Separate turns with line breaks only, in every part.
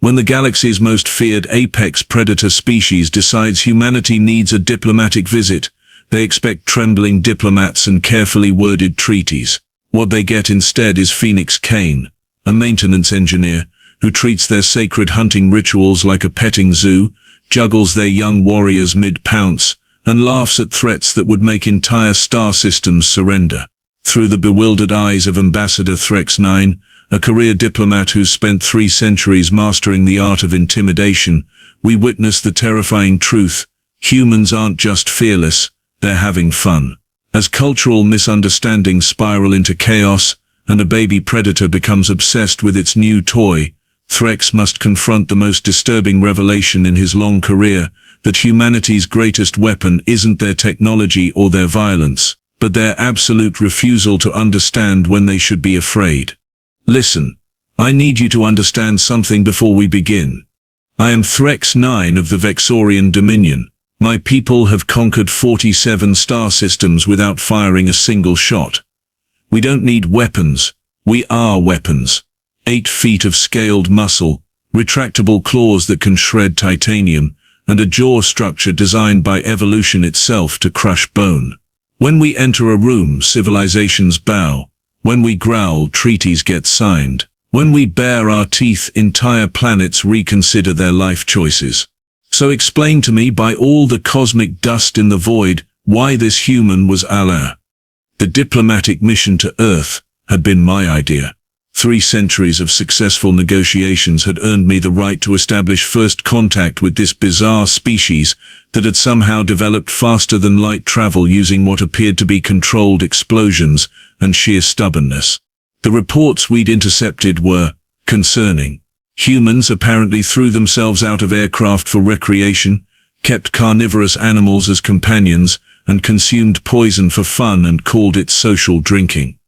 When the galaxy's most feared apex predator species decides humanity needs a diplomatic visit, they expect trembling diplomats and carefully worded treaties. What they get instead is Phoenix Kane, a maintenance engineer, who treats their sacred hunting rituals like a petting zoo, juggles their young warriors mid-pounce, and laughs at threats that would make entire star systems surrender. Through the bewildered eyes of Ambassador Threx 9, a career diplomat who's spent 3 centuries mastering the art of intimidation, we witness the terrifying truth: humans aren't just fearless, they're having fun. As cultural misunderstandings spiral into chaos, and a baby predator becomes obsessed with its new toy, Threx must confront the most disturbing revelation in his long career, that humanity's greatest weapon isn't their technology or their violence, but their absolute refusal to understand when they should be afraid. Listen, I need you to understand something before we begin. I am Threx 9 of the Vexorian Dominion. My people have conquered 47 star systems without firing a single shot. We don't need weapons, we are weapons. 8 feet of scaled muscle, retractable claws that can shred titanium, and a jaw structure designed by evolution itself to crush bone. When we enter a room, civilizations bow. When we growl, treaties get signed. When we bare our teeth, entire planets reconsider their life choices. So explain to me, by all the cosmic dust in the void, why this human was Allah. The diplomatic mission to Earth had been my idea. 3 centuries of successful negotiations had earned me the right to establish first contact with this bizarre species that had somehow developed faster than light travel using what appeared to be controlled explosions and sheer stubbornness. The reports we'd intercepted were concerning. Humans apparently threw themselves out of aircraft for recreation, kept carnivorous animals as companions, and consumed poison for fun and called it social drinking.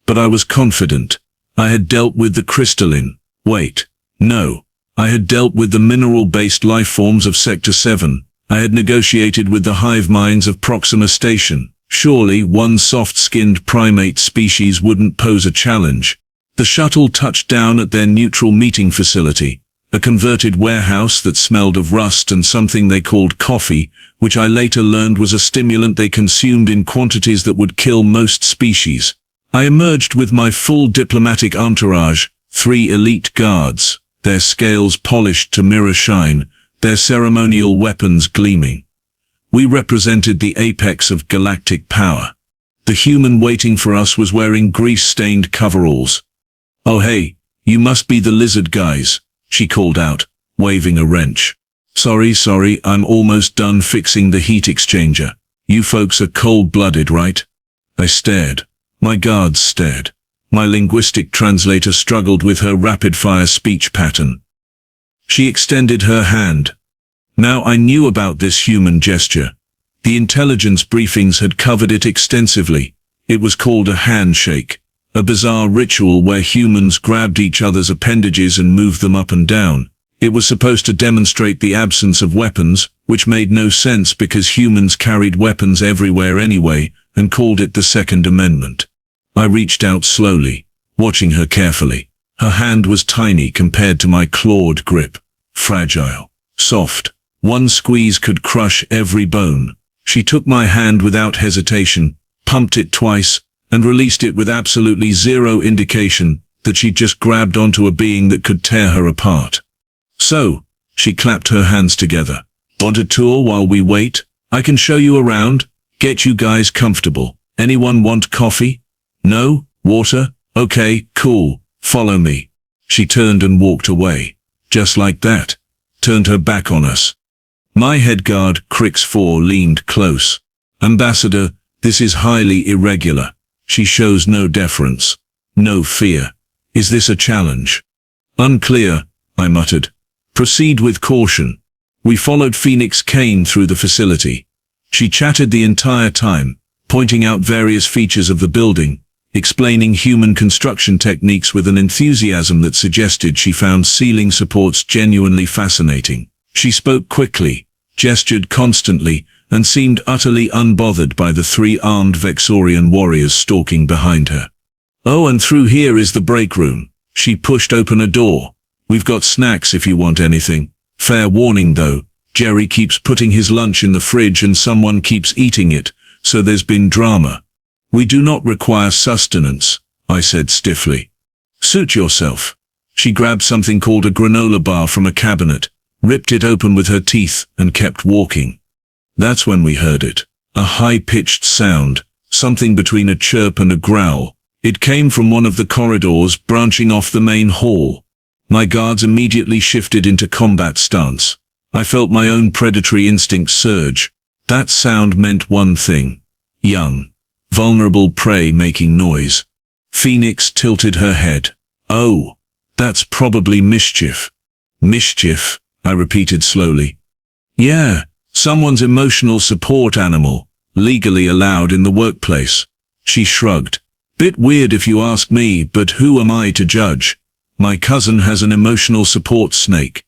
But I was confident. I had dealt with the crystalline. Wait, no. I had dealt with the mineral-based lifeforms of Sector 7. I had negotiated with the hive minds of Proxima Station. Surely one soft-skinned primate species wouldn't pose a challenge. The shuttle touched down at their neutral meeting facility, a converted warehouse that smelled of rust and something they called coffee, which I later learned was a stimulant they consumed in quantities that would kill most species. I emerged with my full diplomatic entourage, 3 elite guards, their scales polished to mirror shine, their ceremonial weapons gleaming. We represented the apex of galactic power. The human waiting for us was wearing grease-stained coveralls. "Oh hey, you must be the lizard guys," she called out, waving a wrench. Sorry, I'm almost done fixing the heat exchanger. You folks are cold-blooded, right?" I stared. My guards stared. My linguistic translator struggled with her rapid-fire speech pattern. She extended her hand. Now I knew about this human gesture. The intelligence briefings had covered it extensively. It was called a handshake, a bizarre ritual where humans grabbed each other's appendages and moved them up and down. It was supposed to demonstrate the absence of weapons, which made no sense because humans carried weapons everywhere anyway, and called it the Second Amendment. I reached out slowly, watching her carefully. Her hand was tiny compared to my clawed grip. Fragile, soft. One squeeze could crush every bone. She took my hand without hesitation, pumped it twice, and released it with absolutely zero indication that she'd just grabbed onto a being that could tear her apart. "So," she clapped her hands together. "Want a tour while we wait? I can show you around, get you guys comfortable. Anyone want coffee? No? Water? Okay, cool. Follow me." She turned and walked away. Just like that. Turned her back on us. My head guard, Crix 4, leaned close. "Ambassador, this is highly irregular. She shows no deference. No fear. Is this a challenge?" "Unclear," I muttered. "Proceed with caution." We followed Phoenix Kane through the facility. She chatted the entire time, pointing out various features of the building, explaining human construction techniques with an enthusiasm that suggested she found ceiling supports genuinely fascinating. She spoke quickly, gestured constantly, and seemed utterly unbothered by the 3 armed Vexorian warriors stalking behind her. "Oh, and through here is the break room." She pushed open a door. We've got snacks if you want anything. Fair warning though, Jerry keeps putting his lunch in the fridge and someone keeps eating it, so there's been drama. We do not require sustenance, I said stiffly. Suit yourself. She grabbed something called a granola bar from a cabinet, ripped it open with her teeth, and kept walking. That's when we heard it. A high-pitched sound, something between a chirp and a growl. It came from one of the corridors branching off the main hall. My guards immediately shifted into combat stance. I felt my own predatory instinct surge. That sound meant one thing. Young, vulnerable prey making noise. Phoenix tilted her head. Oh, that's probably mischief. Mischief, I repeated slowly. Yeah, someone's emotional support animal, legally allowed in the workplace. She shrugged. Bit weird if you ask me, but who am I to judge? My cousin has an emotional support snake.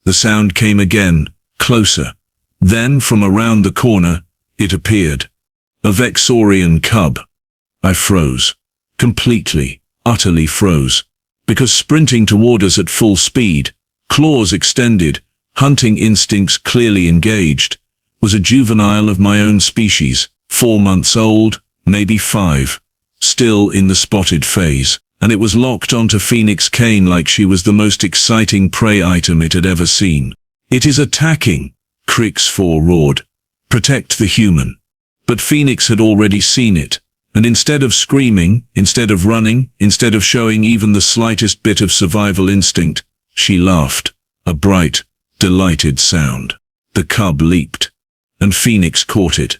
The sound came again, closer. Then, from around the corner, it appeared. A Vexorian cub. I froze. Completely, utterly froze. Because sprinting toward us at full speed, claws extended, hunting instincts clearly engaged, was a juvenile of my own species, 4 months old, maybe 5, still in the spotted phase. And it was locked onto Phoenix Kane like she was the most exciting prey item it had ever seen. It is attacking, Crix 4 roared. Protect the human. But Phoenix had already seen it, and instead of screaming, instead of running, instead of showing even the slightest bit of survival instinct, she laughed, a bright, delighted sound. The cub leaped, and Phoenix caught it.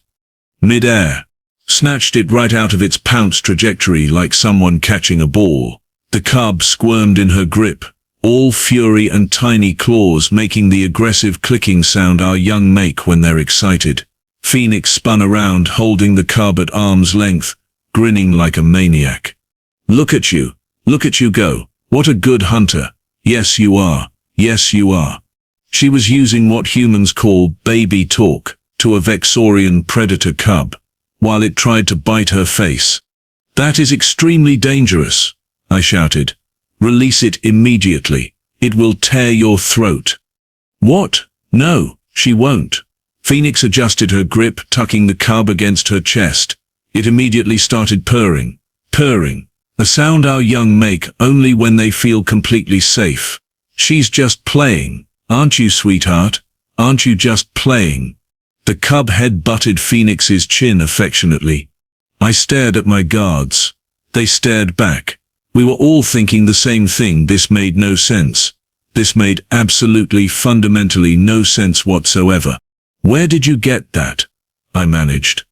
Mid-air. Snatched it right out of its pounce trajectory like someone catching a ball. The cub squirmed in her grip, all fury and tiny claws making the aggressive clicking sound our young make when they're excited. Phoenix spun around holding the cub at arm's length, grinning like a maniac. Look at you go. What a good hunter. Yes you are, yes you are. She was using what humans call baby talk to a Vexorian predator cub, while it tried to bite her face. That is extremely dangerous, I shouted. Release it immediately. It will tear your throat. What? No, she won't. Phoenix adjusted her grip, tucking the cub against her chest. It immediately started purring. Purring. A sound our young make only when they feel completely safe. She's just playing. Aren't you, sweetheart? Aren't you just playing? The cub head butted Phoenix's chin affectionately. I stared at my guards. They stared back. We were all thinking the same thing. This made no sense. This made absolutely fundamentally no sense whatsoever. Where did you get that? I managed.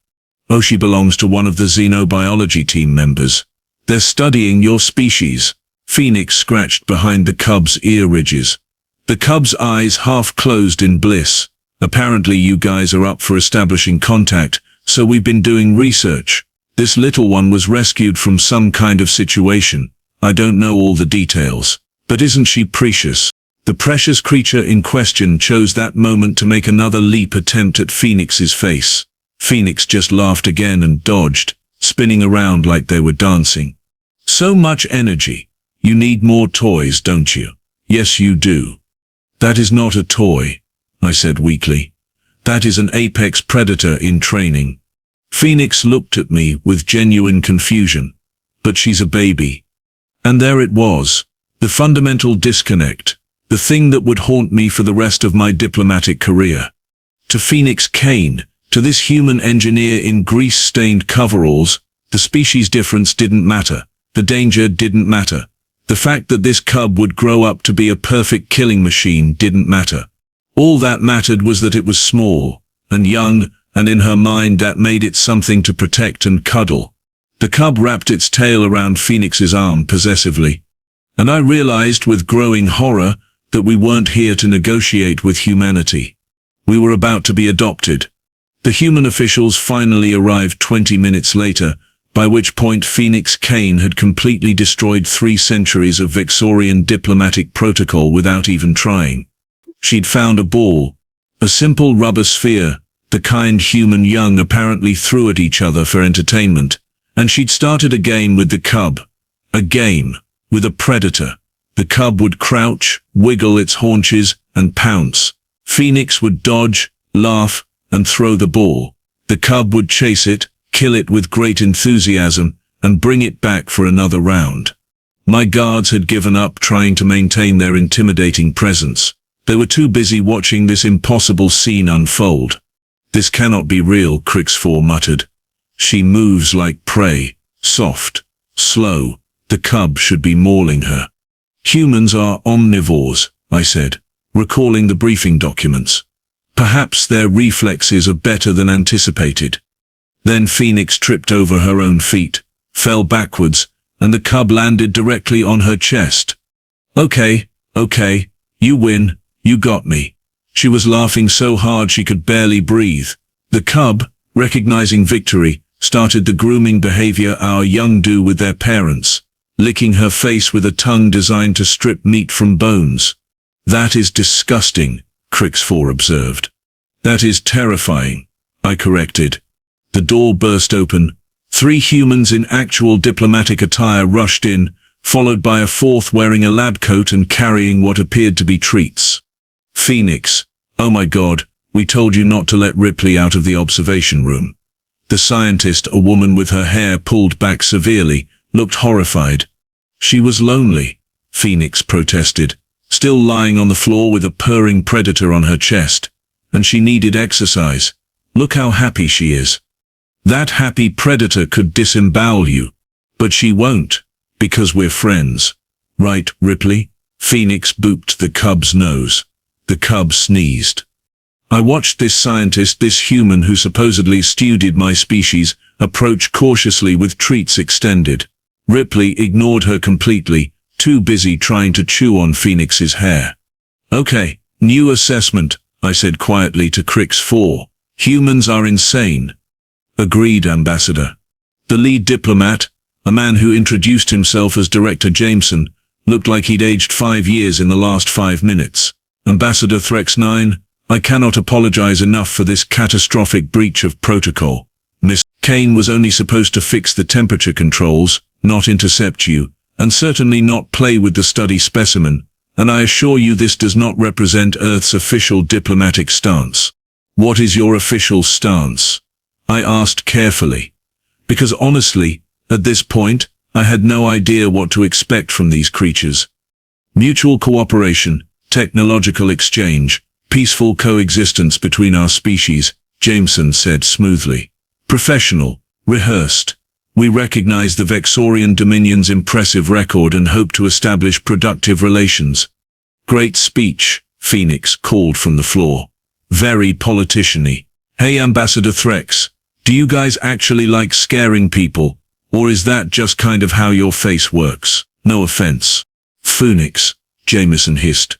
Oh, she belongs to one of the xenobiology team members. They're studying your species. Phoenix scratched behind the cub's ear ridges. The cub's eyes half closed in bliss. Apparently you guys are up for establishing contact, so we've been doing research. This little one was rescued from some kind of situation. I don't know all the details. But isn't she precious? The precious creature in question chose that moment to make another leap attempt at Phoenix's face. Phoenix just laughed again and dodged, spinning around like they were dancing. So much energy. You need more toys, don't you? Yes, you do. That is not a toy, I said weakly. That is an apex predator in training. Phoenix looked at me with genuine confusion. But she's a baby. And there it was. The fundamental disconnect. The thing that would haunt me for the rest of my diplomatic career. To Phoenix Kane, to this human engineer in grease-stained coveralls, the species difference didn't matter. The danger didn't matter. The fact that this cub would grow up to be a perfect killing machine didn't matter. All that mattered was that it was small and young, and in her mind that made it something to protect and cuddle. The cub wrapped its tail around Phoenix's arm possessively. And I realized with growing horror that we weren't here to negotiate with humanity. We were about to be adopted. The human officials finally arrived 20 minutes later, by which point Phoenix Kane had completely destroyed 3 centuries of Vexorian diplomatic protocol without even trying. She'd found a ball, a simple rubber sphere, the kind human young apparently threw at each other for entertainment, and she'd started a game with the cub. A game with a predator. The cub would crouch, wiggle its haunches, and pounce. Phoenix would dodge, laugh, and throw the ball. The cub would chase it, kill it with great enthusiasm, and bring it back for another round. My guards had given up trying to maintain their intimidating presence. They were too busy watching this impossible scene unfold. "This cannot be real," Crix4 muttered. "She moves like prey, soft, slow. The cub should be mauling her." "Humans are omnivores," I said, recalling the briefing documents. "Perhaps their reflexes are better than anticipated." Then Phoenix tripped over her own feet, fell backwards, and the cub landed directly on her chest. Okay, you win, you got me." She was laughing so hard she could barely breathe. The cub, recognizing victory, started the grooming behavior our young do with their parents, licking her face with a tongue designed to strip meat from bones. "That is disgusting," Crix4 observed. "That is terrifying," I corrected. The door burst open. 3 humans in actual diplomatic attire rushed in, followed by a 4th wearing a lab coat and carrying what appeared to be treats. "Phoenix, oh my God, we told you not to let Ripley out of the observation room." The scientist, a woman with her hair pulled back severely, looked horrified. "She was lonely," Phoenix protested, still lying on the floor with a purring predator on her chest. "And she needed exercise. Look how happy she is." "That happy predator could disembowel you. But she won't, because we're friends. Right, Ripley?" Phoenix booped the cub's nose. The cub sneezed. I watched this scientist, this human who supposedly studed my species, approach cautiously with treats extended. Ripley ignored her completely, too busy trying to chew on Phoenix's hair. "Okay, new assessment," I said quietly to Crix4. "Humans are insane." "Agreed, Ambassador." The lead diplomat, a man who introduced himself as Director Jameson, looked like he'd aged 5 years in the last 5 minutes. "Ambassador Threx 9, I cannot apologize enough for this catastrophic breach of protocol. Miss Kane was only supposed to fix the temperature controls, not intercept you, and certainly not play with the study specimen, and I assure you this does not represent Earth's official diplomatic stance." "What is your official stance?" I asked carefully, because honestly, at this point, I had no idea what to expect from these creatures. "Mutual cooperation, technological exchange, peaceful coexistence between our species," Jameson said smoothly. "Professional, rehearsed. We recognize the Vexorian Dominion's impressive record and hope to establish productive relations." "Great speech," Phoenix called from the floor. "Very politician-y. Hey Ambassador Threx, do you guys actually like scaring people, or is that just kind of how your face works? No offense." "Phoenix," Jameson hissed.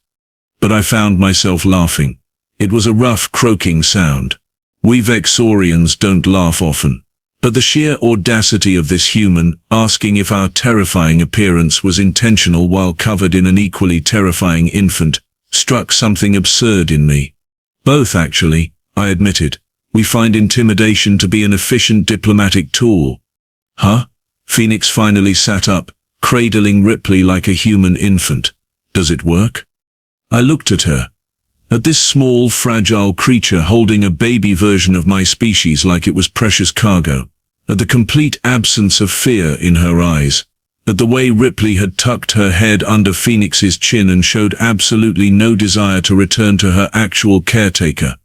But I found myself laughing. It was a rough, croaking sound. We Vexorians don't laugh often. But the sheer audacity of this human, asking if our terrifying appearance was intentional while covered in an equally terrifying infant, struck something absurd in me. "Both, actually," I admitted. "We find intimidation to be an efficient diplomatic tool." "Huh?" Phoenix finally sat up, cradling Ripley like a human infant. "Does it work?" I looked at her. At this small, fragile creature holding a baby version of my species like it was precious cargo. At the complete absence of fear in her eyes. At the way Ripley had tucked her head under Phoenix's chin and showed absolutely no desire to return to her actual caretaker.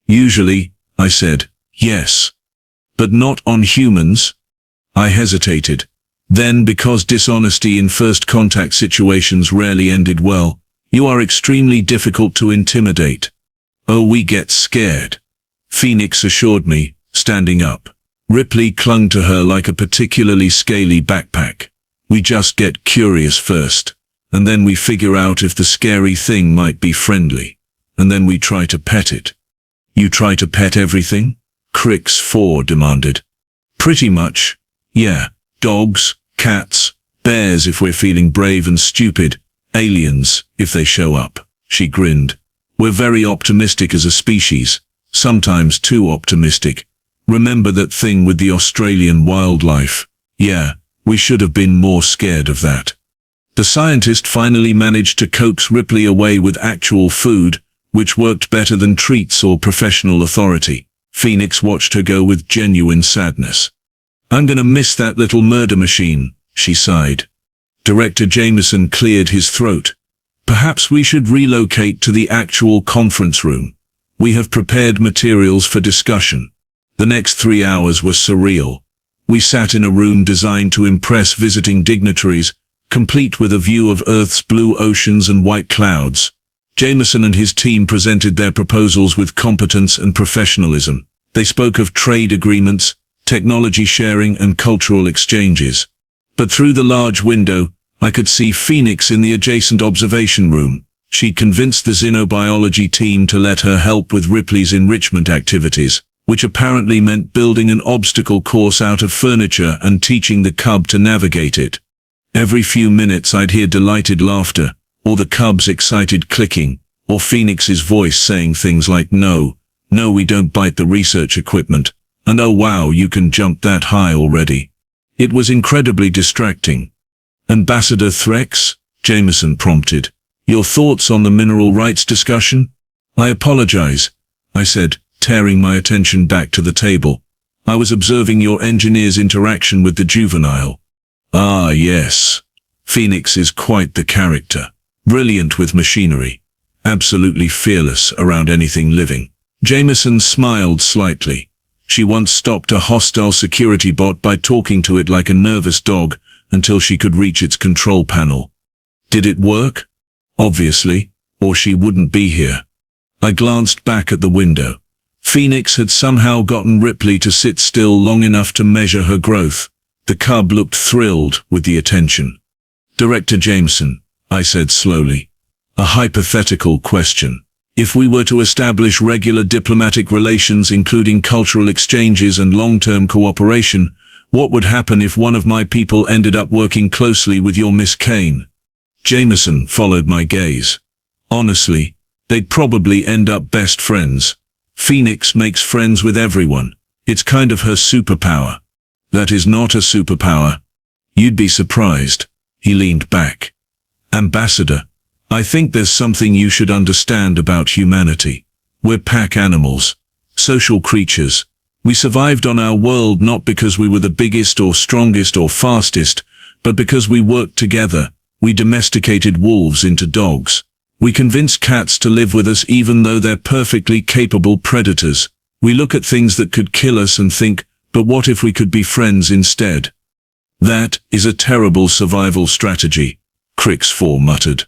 "Usually," I said, "yes. But not on humans." I hesitated. Then, because dishonesty in first contact situations rarely ended well, "You are extremely difficult to intimidate." "Oh, we get scared," Phoenix assured me, standing up. Ripley clung to her like a particularly scaly backpack. "We just get curious first, and then we figure out if the scary thing might be friendly, and then we try to pet it." "You try to pet everything?" Crix4 demanded. "Pretty much, yeah. Dogs, cats, bears if we're feeling brave and stupid, aliens if they show up." She grinned. "We're very optimistic as a species, sometimes too optimistic. Remember that thing with the Australian wildlife? Yeah, we should have been more scared of that." The scientist finally managed to coax Ripley away with actual food, which worked better than treats or professional authority. Phoenix watched her go with genuine sadness. "I'm gonna miss that little murder machine," she sighed. Director Jameson cleared his throat. "Perhaps we should relocate to the actual conference room. We have prepared materials for discussion." The next 3 hours were surreal. We sat in a room designed to impress visiting dignitaries, complete with a view of Earth's blue oceans and white clouds. Jameson and his team presented their proposals with competence and professionalism. They spoke of trade agreements, technology sharing, and cultural exchanges. But through the large window, I could see Phoenix in the adjacent observation room. She'd convinced the xenobiology team to let her help with Ripley's enrichment activities, which apparently meant building an obstacle course out of furniture and teaching the cub to navigate it. Every few minutes I'd hear delighted laughter, or the cub's excited clicking, or Phoenix's voice saying things like, "No, we don't bite the research equipment," and "Oh wow, you can jump that high already." It was incredibly distracting. "Ambassador Threx," Jameson prompted, "your thoughts on the mineral rights discussion?" "I apologize," I said, tearing my attention back to the table. "I was observing your engineer's interaction with the juvenile." "Ah, yes. Phoenix is quite the character. Brilliant with machinery. Absolutely fearless around anything living." Jameson smiled slightly. "She once stopped a hostile security bot by talking to it like a nervous dog until she could reach its control panel. Did it work? Obviously, or she wouldn't be here." I glanced back at the window. Phoenix had somehow gotten Ripley to sit still long enough to measure her growth. The cub looked thrilled with the attention. "Director Jameson," I said slowly, "a hypothetical question. If we were to establish regular diplomatic relations including cultural exchanges and long-term cooperation, what would happen if one of my people ended up working closely with your Miss Kane?" Jameson followed my gaze. "Honestly, they'd probably end up best friends. Phoenix makes friends with everyone. It's kind of her superpower." "That is not a superpower. You'd be surprised." He leaned back. "Ambassador, I think there's something you should understand about humanity. We're pack animals, social creatures. We survived on our world not because we were the biggest or strongest or fastest, but because we worked together. We domesticated wolves into dogs. We convinced cats to live with us even though they're perfectly capable predators. We look at things that could kill us and think, but what if we could be friends instead?" "That is a terrible survival strategy," Crix 4 muttered.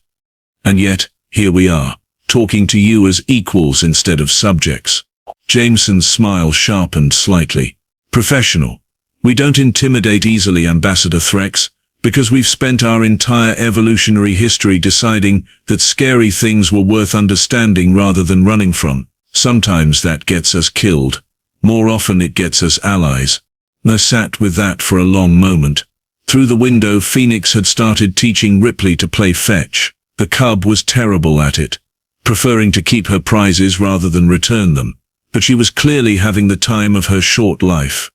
"And yet, here we are, talking to you as equals instead of subjects." Jameson's smile sharpened slightly. "Professional. We don't intimidate easily, Ambassador Threx, because we've spent our entire evolutionary history deciding that scary things were worth understanding rather than running from. Sometimes that gets us killed. More often it gets us allies." I sat with that for a long moment. Through the window, Phoenix had started teaching Ripley to play fetch. The cub was terrible at it, preferring to keep her prizes rather than return them. But she was clearly having the time of her short life.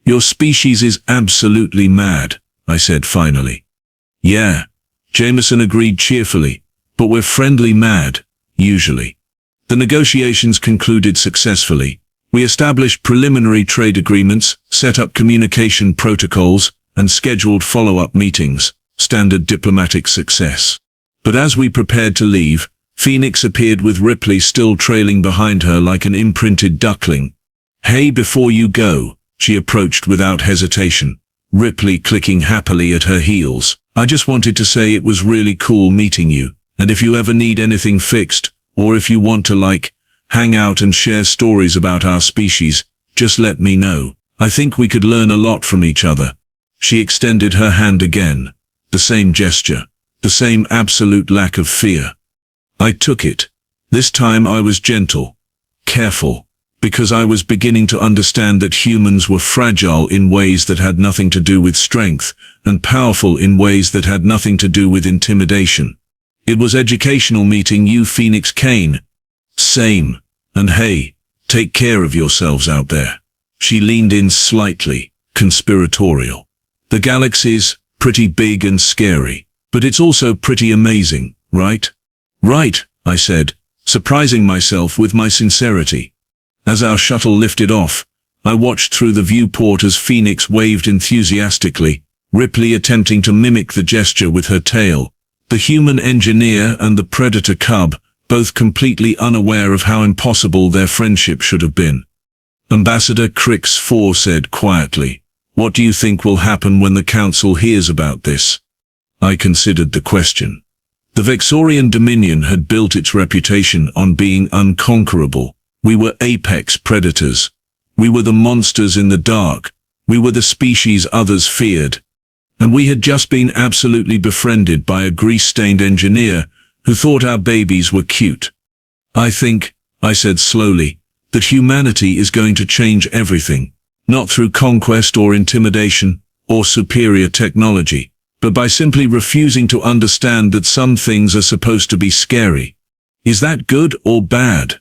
"Your species is absolutely mad," I said finally. "Yeah," Jameson agreed cheerfully, "but we're friendly mad, usually." The negotiations concluded successfully. We established preliminary trade agreements, set up communication protocols, and scheduled follow-up meetings, standard diplomatic success. But as we prepared to leave, Phoenix appeared with Ripley still trailing behind her like an imprinted duckling. "Hey, before you go," she approached without hesitation, Ripley clicking happily at her heels. "I just wanted to say it was really cool meeting you, and if you ever need anything fixed, or if you want to hang out and share stories about our species, just let me know. I think we could learn a lot from each other." She extended her hand again. The same gesture, the same absolute lack of fear. I took it. This time I was gentle, careful, because I was beginning to understand that humans were fragile in ways that had nothing to do with strength, and powerful in ways that had nothing to do with intimidation. "It was educational meeting you, Phoenix Kane." "Same. And hey, take care of yourselves out there." She leaned in slightly, conspiratorial. "The galaxy's pretty big and scary. But it's also pretty amazing, right? Right, I said, surprising myself with my sincerity. As our shuttle lifted off, I watched through the viewport as Phoenix waved enthusiastically, Ripley attempting to mimic the gesture with her tail. The human engineer and the Predator Cub, both completely unaware of how impossible their friendship should have been. Ambassador Threx IV said quietly, "What do you think will happen when the Council hears about this?" I considered the question. The Vexorian Dominion had built its reputation on being unconquerable. We were apex predators. We were the monsters in the dark. We were the species others feared. And we had just been absolutely befriended by a grease-stained engineer who thought our babies were cute. I think, I said slowly, that humanity is going to change everything, not through conquest or intimidation or superior technology, but by simply refusing to understand that some things are supposed to be scary. Is that good or bad?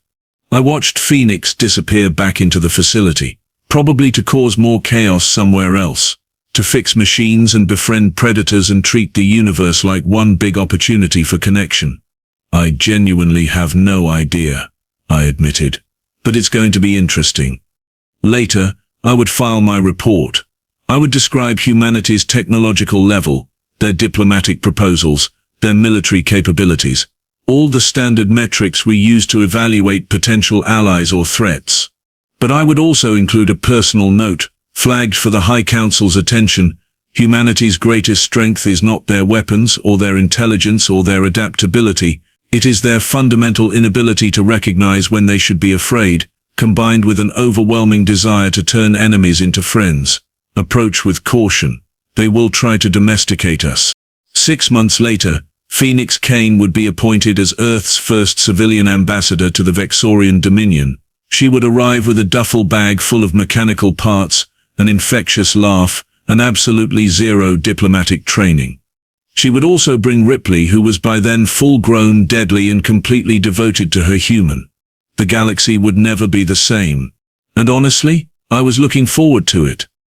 I watched Phoenix disappear back into the facility, probably to cause more chaos somewhere else, to fix machines and befriend predators and treat the universe like one big opportunity for connection. I genuinely have no idea, I admitted, but it's going to be interesting. Later, I would file my report. I would describe humanity's technological level, their diplomatic proposals, their military capabilities, all the standard metrics we use to evaluate potential allies or threats. But I would also include a personal note, flagged for the High Council's attention. Humanity's greatest strength is not their weapons or their intelligence or their adaptability. It is their fundamental inability to recognize when they should be afraid, combined with an overwhelming desire to turn enemies into friends. Approach with caution. They will try to domesticate us. 6 months later, Phoenix Kane would be appointed as Earth's first civilian ambassador to the Vexorian Dominion. She would arrive with a duffel bag full of mechanical parts, an infectious laugh, and absolutely zero diplomatic training. She would also bring Ripley, who was by then full-grown, deadly, and completely devoted to her human. The galaxy would never be the same. And honestly, I was looking forward to it.